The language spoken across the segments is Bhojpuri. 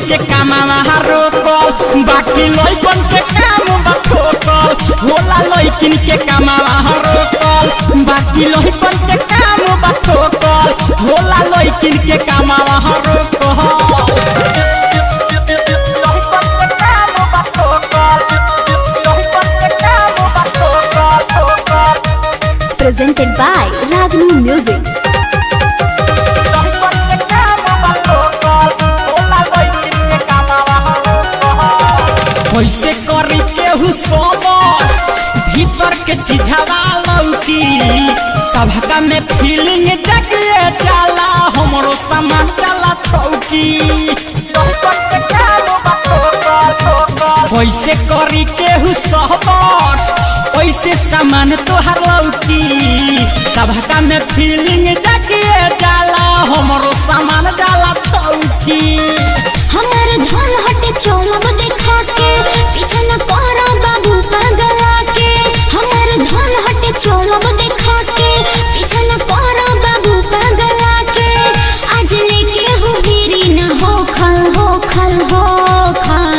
के कामवा रोकल बाकी लइकन के काम बा ठोकल होला लइकिन के कामवा रोकल बाकी लइकन के काम बा ठोकल होला लइकिन के कामवा रोकल। Presented by Ragini Music. कैसे करी केहू सबर भीतर के चिझवा लौकी सभका में फीलिंग जगिए जाला हमरो सामान चला छौकी। कैसे करी केहू सबर कैसे सामान तोहर लौकी सभका में फीलिंग जगिए जाला हमरो सामान जाला छौकी। हमार धन हटे चौलब देखा के पीछे न कोरा बाबू पागला के हमार धन हटे चौलब देखा के पीछे न कोरा बाबू पागला के आज लेके हो गिरी न हो खल हो खल हो खल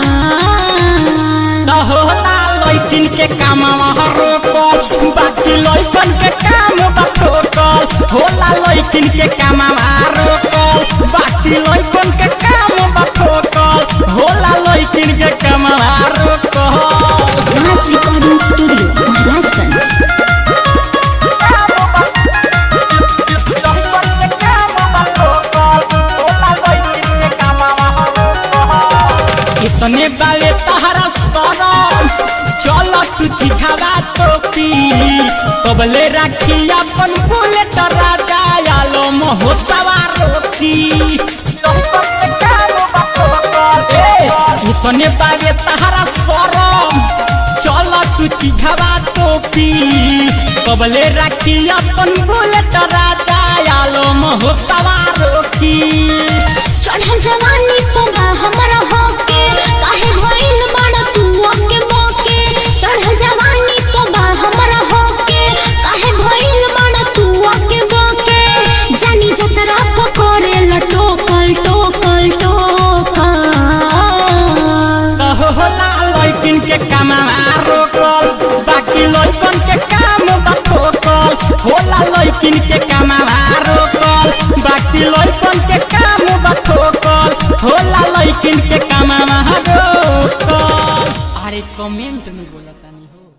होला लइकिन के कामवा रोकल बाकी लइकन के काम बा ठोकल होला लइकिन के कामवा रोकल बाकी लइकन के काम बा ठोकल होला लइकिन के कामवा रोकल। राज रिकॉर्डिंग स्टूडियो महाराजगंज। इतने बाले तहरा सरम चल तू चिझावा टोपी कबले राखी अपन बुलेट राजा आलो मोह सवार रोकी। इतने बाले तहरा सरम चल तू चिझावा टोपी कबले राखी अपन बुलेट राजा आलो मोह सवार रोकी। चढ़ल जवानी पबा हमरा होके काहे भइल बड़ तू ओके मोके चढ़ल जवानी पबा हमरा होके काहे भइल बड़ तू ओके मोके जानी जतरा पकोरे लटोकल टोकल टोकल होला लइकिन के कामवा रोकल बाकी लइकन के काम बा ठोकल होला लइकिन के कामवा रोकल बाकी लइकन के काम बा ठोकल होला लइकिन के कामवा रोकल। अरे कमेंट में बोलता नहीं हो।